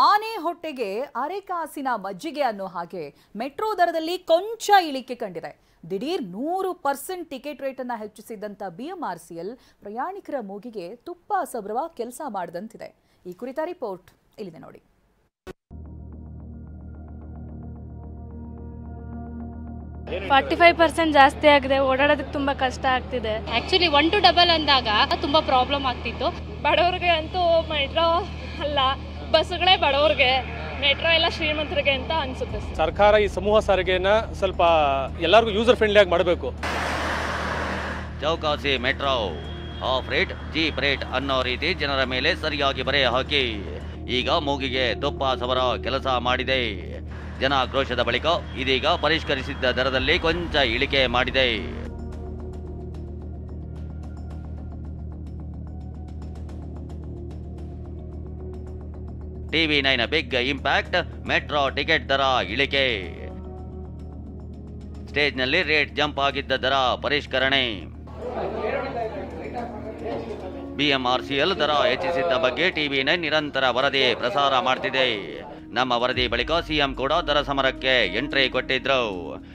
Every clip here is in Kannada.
ಆನೆ ಹೊಟ್ಟೆಗೆ ಅರೆಕಾಸಿನ ಮಜ್ಜಿಗೆ ಅನ್ನೋ ಹಾಗೆ ಮೆಟ್ರೋ ದರದಲ್ಲಿ ಕೊಂಚ ಇಳಿಕೆ ಕಂಡಿದೆ. ದಿಢೀರ್ 100% ಟಿಕೆಟ್ ರೇಟ್ ಅನ್ನು ಹೆಚ್ಚಿಸಿದಂತ ಬಿಎಂಆರ್ಸಿಎಲ್ ಪ್ರಯಾಣಿಕರ ಮೂಗಿಗೆ ತುಪ್ಪ ಸಬರುವ ಕೆಲಸ ಮಾಡಿದಂತಿದೆ. ಈ ಕುರಿತ ರಿಪೋರ್ಟ್ ಇಲ್ಲಿದೆ ನೋಡಿ. ಜಾಸ್ತಿ ಆಗಿದೆ. ಓಡಾಡೋದಕ್ಕೆ ತುಂಬಾ ಕಷ್ಟ ಆಗ್ತಿದೆ. ಆಕ್ಚುಲಿ 1 to 2 ಅಂದಾಗ ತುಂಬಾ ಪ್ರಾಬ್ಲಮ್ ಆಗ್ತಿತ್ತು. ಬಡವರಿಗೆ ಅಂತೂ ಮೆಟ್ರೋ ಅಲ್ಲ, ಬಸ್ಗಳೇ ಬಡವರಿಗೆ, ಮೆಟ್ರೋ ಎಲ್ಲ ಶ್ರೀಮಂತರಿಗೆ ಅಂತ ಅನ್ಸುತ್ತೆ. ಸರ್ಕಾರ ಈ ಸಮೂಹ ಸಾರಿಗೆನ ಸ್ವಲ್ಪ ಎಲ್ಲರಿಗೂ ಯೂಸರ್ ಫ್ರೆಂಡ್ಲಿ ಆಗಿ ಮಾಡಬೇಕು. ಚೌಕಾಸಿ metro half rate cheap rate ಅನ್ನೋ ರೀತಿ ಜನರ ಮೇಲೆ ಸರಿಯಾಗಿ ಬರೆ ಹಾಕಿ ಈಗ ಮೂಗಿಗೆ ತುಪ್ಪ ಸವರ ಕೆಲಸ ಮಾಡಿದೆ. ಜನಾಕ್ರೋಶದ ಬಳಿಕ ಇದೀಗ ಪರಿಷ್ಕರಿಸಿದ್ದ ದರದಲ್ಲಿ ಕೊಂಚ ಇಳಿಕೆ ಮಾಡಿದೆ. TV9 big impact, metro ticket ದರ ಇಳಿಕೆ. ಸ್ಟೇಜ್ನಲ್ಲಿ ರೇಟ್ ಜಂಪ್ ಆಗಿದ್ದ ದರ ಪರಿಷ್ಕರಣೆ. ಬಿಎಂಆರ್ಸಿಎಲ್ ದರ ಹೆಚ್ಚಿಸಿದ್ದ ಬಗ್ಗೆ TV9 ನಿರಂತರ ವರದಿ ಪ್ರಸಾರ ಮಾಡ್ತಿದೆ. ನಮ್ಮ ವರದಿ ಬಳಿಕ ಸಿಎಂ ಕೂಡ ದರ ಸಮರಕ್ಕೆ ಎಂಟ್ರಿ ಕೊಟ್ಟಿದ್ರು.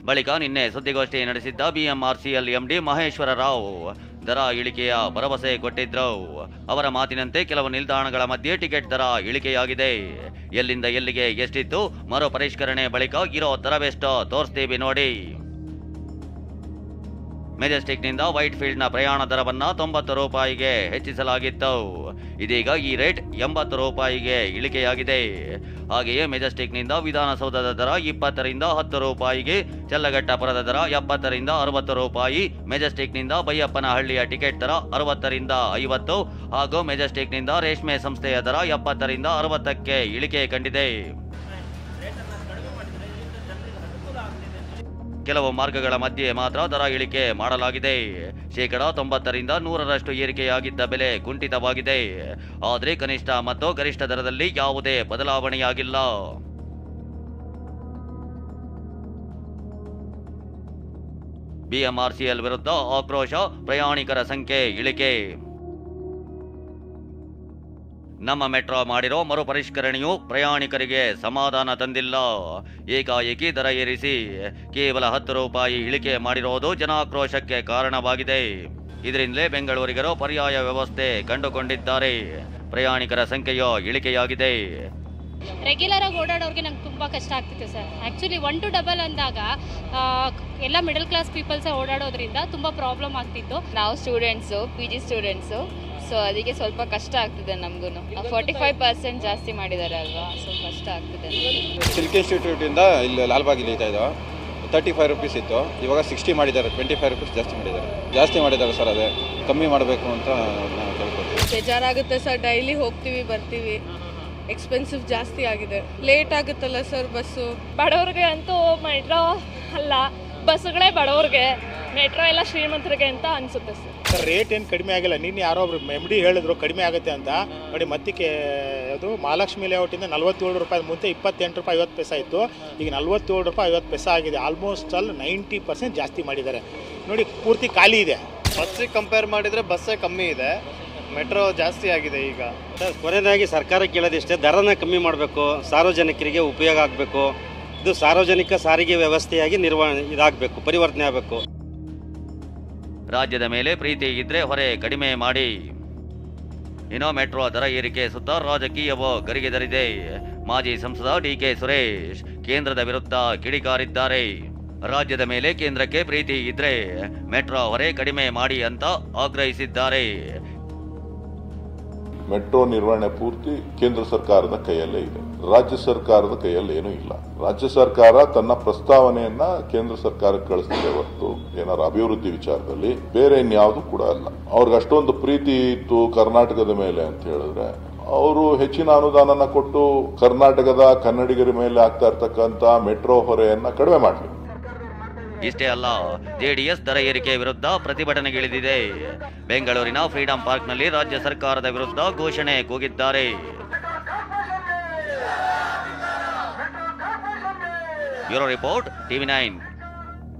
ಬಳಿಕ ನಿನ್ನೆ ಸುದ್ದಿಗೋಷ್ಠಿ ನಡೆಸಿದ್ದ ಬಿಎಂಆರ್ಸಿಎಲ್ ಎಂಡಿ ಮಹೇಶ್ವರ ರಾವ್ ದರ ಇಳಿಕೆಯ ಭರವಸೆ ಕೊಟ್ಟಿದ್ರು. ಅವರ ಮಾತಿನಂತೆ ಕೆಲವು ನಿಲ್ದಾಣಗಳ ಮಧ್ಯೆ ಟಿಕೆಟ್ ದರ ಇಳಿಕೆಯಾಗಿದೆ. ಎಲ್ಲಿಂದ ಎಲ್ಲಿಗೆ ಎಷ್ಟಿತ್ತು, ಮರು ಪರಿಷ್ಕರಣೆ ಬಳಿಕ ಇರೋ ದರವೆಷ್ಟೋ ತೋರಿಸ್ತೀವಿ ನೋಡಿ. ಮೆಜೆಸ್ಟಿಕ್ನಿಂದ ವೈಟ್ ಫೀಲ್ಡ್ನ ಪ್ರಯಾಣ ದರವನ್ನ 90 ರೂಪಾಯಿಗೆ ಹೆಚ್ಚಿಸಲಾಗಿತ್ತು. ಇದೀಗ ಈ ರೇಟ್ 80 ರೂಪಾಯಿಗೆ ಇಳಿಕೆಯಾಗಿದೆ. ಹಾಗೆಯೇ ಮೆಜೆಸ್ಟಿಕ್ನಿಂದ ವಿಧಾನಸೌಧದ ದರ 20 ರಿಂದ 10 ರೂಪಾಯಿಗೆ, ಚಲ್ಲಘಟ್ಟಪುರದ ದರ 70 ರಿಂದ 60 ರೂಪಾಯಿ, ಮೆಜೆಸ್ಟಿಕ್ನಿಂದ ಬೈಯಪ್ಪನಹಳ್ಳಿಯ ಟಿಕೆಟ್ ದರ 60 ರಿಂದ 50 ಹಾಗೂ ಮೆಜೆಸ್ಟಿಕ್ನಿಂದ ರೇಷ್ಮೆ ಸಂಸ್ಥೆಯ ದರ 70 ರಿಂದ 60ಕ್ಕೆ ಇಳಿಕೆ ಕಂಡಿದೆ. ಕೆಲವು ಮಾರ್ಗಗಳ ಮಧ್ಯೆ ಮಾತ್ರ ದರ ಇಳಿಕೆ ಮಾಡಲಾಗಿದೆ. 90% ರಿಂದ 100% ಏರಿಕೆಯಾಗಿದ್ದ ಬೆಲೆ ಕುಂಠಿತವಾಗಿದೆ. ಆದರೆ ಕನಿಷ್ಠ ಮತ್ತು ಗರಿಷ್ಠ ದರದಲ್ಲಿ ಯಾವುದೇ ಬದಲಾವಣೆಯಾಗಿಲ್ಲ. ಬಿಎಂಆರ್ಸಿಎಲ್ ವಿರುದ್ಧ ಆಕ್ರೋಶ, ಪ್ರಯಾಣಿಕರ ಸಂಖ್ಯೆ ಇಳಿಕೆ. ನಮ್ಮ ಮೆಟ್ರೋ ಮಾಡಿರೋ ಮರುಪರಿಷ್ಕರಣೆಯು ಪ್ರಯಾಣಿಕರಿಗೆ ಸಮಾಧಾನ ತಂದಿಲ್ಲ. ಏಕಾಏಕಿ ದರ ಏರಿಸಿ ಕೇವಲ 10 ರೂಪಾಯಿ ಇಳಿಕೆ ಮಾಡಿರೋದು ಜನಾಕ್ರೋಶಕ್ಕೆ ಕಾರಣವಾಗಿದೆ. ಇದರಿಂದಲೇ ಬೆಂಗಳೂರಿಗರು ಪರ್ಯಾಯ ವ್ಯವಸ್ಥೆ ಕಂಡುಕೊಂಡಿದ್ದಾರೆ. ಪ್ರಯಾಣಿಕರ ಸಂಖ್ಯೆಯು ಇಳಿಕೆಯಾಗಿದೆ. ರೆಗ್ಯುಲರ್ ಆಗಿ ಓಡಾಡೋರಿಗೆ ನಂಗೆ ತುಂಬ ಕಷ್ಟ ಆಗ್ತಿತ್ತು ಸರ್. ಆ್ಯಕ್ಚುಲಿ 1 to 2 ಅಂದಾಗ ಎಲ್ಲ ಮಿಡಲ್ ಕ್ಲಾಸ್ ಪೀಪಲ್ಸೇ ಓಡಾಡೋದ್ರಿಂದ ತುಂಬ ಪ್ರಾಬ್ಲಮ್ ಆಗ್ತಿತ್ತು. ನಾವು ಸ್ಟೂಡೆಂಟ್ಸು, PG ಸ್ಟೂಡೆಂಟ್ಸು, ಸೊ ಅದಕ್ಕೆ ಸ್ವಲ್ಪ ಕಷ್ಟ ಆಗ್ತಿದೆ ನಮಗೂ. 45% ಜಾಸ್ತಿ ಮಾಡಿದ್ದಾರೆ ಅಲ್ವಾ, ಸೊ ಕಷ್ಟ ಆಗ್ತಿದೆ. ಸಿಲ್ಕ್ ಇನ್ಸ್ಟಿಟ್ಯೂಟಿಂದ ಇಲ್ಲಿ ಲಾಲ್ಬಾಗ್ ಇಳಿತಾ ಇದ್ದೋ 35 ರೂಪೀಸ್ ಇತ್ತು, ಇವಾಗ 60 ಮಾಡಿದ್ದಾರೆ. 25 ರೂಪೀಸ್ ಜಾಸ್ತಿ ಮಾಡಿದ್ದಾರೆ ಸರ್. ಅದೇ ಕಮ್ಮಿ ಮಾಡಬೇಕು ಅಂತ ನಾವು ಕೇಳ್ಕೊಳ್ತೀವಿ. ಬೇಜಾರಾಗುತ್ತೆ ಸರ್, ಡೈಲಿ ಹೋಗ್ತೀವಿ ಬರ್ತೀವಿ, ಎಕ್ಸ್ಪೆನ್ಸಿವ್ ಜಾಸ್ತಿ ಆಗಿದೆ. ಲೇಟ್ ಆಗುತ್ತಲ್ಲ ಸರ್ ಬಸ್ಸು. ಬಡವರಿಗೆ ಅಂತೂ ಮೆಟ್ರೋ ಅಲ್ಲ, ಬಸ್ಗಳೇ ಬಡವರಿಗೆ, ಮೆಟ್ರೋ ಎಲ್ಲ ಶ್ರೀಮಂತರಿಗೆ ಅಂತ ಅನ್ಸುತ್ತೆ ಸರ್. ರೇಟ್ ಏನು ಕಡಿಮೆ ಆಗಿಲ್ಲ. ನಿನ್ನೆ ಯಾರೋ ಒಬ್ರು MD ಹೇಳಿದ್ರು ಕಡಿಮೆ ಆಗುತ್ತೆ ಅಂತ. ನೋಡಿ ಮತ್ತೆ ಅದು ಮಹಾಲಕ್ಷ್ಮಿ ಲೇಔಟಿಂದ 47 ರೂಪಾಯಿ, ಮುಂಚೆ 28 ರೂಪಾಯಿ 50 ಪೈಸೆ ಇತ್ತು, ಈಗ 47 ರೂಪಾಯಿ 50 ಪೈಸೆ ಆಗಿದೆ. ಆಲ್ಮೋಸ್ಟ್ ಅಲ್ಲಿ 90% ಜಾಸ್ತಿ ಮಾಡಿದ್ದಾರೆ. ನೋಡಿ ಪೂರ್ತಿ ಖಾಲಿ ಇದೆ. ಬಸ್ಸಿಗೆ ಕಂಪೇರ್ ಮಾಡಿದರೆ ಬಸ್ಸೇ ಕಮ್ಮಿ ಇದೆ, ಮೆಟ್ರೋ ಜಾಸ್ತಿ ಆಗಿದೆ ಈಗ. ಸರ್ ಕೊನೆಯದಾಗಿ ಸರ್ಕಾರ ಕೇಳೋದಿಷ್ಟೇ, ದರನ ಕಮ್ಮಿ ಮಾಡಬೇಕು, ಸಾರ್ವಜನಿಕರಿಗೆ ಉಪಯೋಗ ಆಗಬೇಕು. ಇದು ಸಾರ್ವಜನಿಕ ಸಾರಿಗೆ ವ್ಯವಸ್ಥೆಯಾಗಿ ಇದಾಗಬೇಕು, ಪರಿವರ್ತನೆ ಆಗಬೇಕು. ರಾಜ್ಯದ ಮೇಲೆ ಪ್ರೀತಿ ಇದ್ರೆ ಹೊರೆ ಕಡಿಮೆ ಮಾಡಿ. ಇನ್ನು ಮೆಟ್ರೋ ದರ ಏರಿಕೆ ಸುತ್ತ ರಾಜಕೀಯವೋ ಗರಿಗೆದರಿದೆ. ಮಾಜಿ ಸಂಸದ DK ಸುರೇಶ್ ಕೇಂದ್ರದ ವಿರುದ್ಧ ಕಿಡಿಕಾರಿದ್ದಾರೆ. ರಾಜ್ಯದ ಮೇಲೆ ಕೇಂದ್ರಕ್ಕೆ ಪ್ರೀತಿ ಇದ್ರೆ ಮೆಟ್ರೋ ಹೊರೆ ಕಡಿಮೆ ಮಾಡಿ ಅಂತ ಆಗ್ರಹಿಸಿದ್ದಾರೆ. ಮೆಟ್ರೋ ನಿರ್ವಹಣೆ ಪೂರ್ತಿ ಕೇಂದ್ರ ಸರ್ಕಾರದ ಕೈಯಲ್ಲೇ ಇದೆ, ರಾಜ್ಯ ಸರ್ಕಾರದ ಕೈಯಲ್ಲಿ ಏನೂ ಇಲ್ಲ. ರಾಜ್ಯ ಸರ್ಕಾರ ತನ್ನ ಪ್ರಸ್ತಾವನೆಯನ್ನ ಕೇಂದ್ರ ಸರ್ಕಾರಕ್ಕೆ ಕಳಿಸ್ತಿದೆ ಹೊರತು ಏನಾದ್ರು ಅಭಿವೃದ್ಧಿ ವಿಚಾರದಲ್ಲಿ ಬೇರೆ ಇನ್ಯಾವುದು ಕೂಡ ಅಲ್ಲ. ಅವ್ರಿಗೆ ಅಷ್ಟೊಂದು ಪ್ರೀತಿ ಇತ್ತು ಕರ್ನಾಟಕದ ಮೇಲೆ ಅಂತ ಹೇಳಿದ್ರೆ ಅವರು ಹೆಚ್ಚಿನ ಅನುದಾನನ ಕೊಟ್ಟು ಕರ್ನಾಟಕದ ಕನ್ನಡಿಗರ ಮೇಲೆ ಆಗ್ತಾ ಇರ್ತಕ್ಕಂಥ ಮೆಟ್ರೋ ಹೊರೆಯನ್ನ ಕಡಿಮೆ ಮಾಡಲಿ. ಇಷ್ಟೇ ಅಲ್ಲ, JDS ದರ ಏರಿಕೆ ವಿರುದ್ಧ ಪ್ರತಿಭಟನೆಗಿಳಿದಿದೆ. ಬೆಂಗಳೂರಿನ ಫ್ರೀಡಂ ಪಾರ್ಕ್ನಲ್ಲಿ ರಾಜ್ಯ ಸರ್ಕಾರದ ವಿರುದ್ಧ ಘೋಷಣೆ ಕೂಗಿದ್ದಾರೆ. Bureau report, TV9.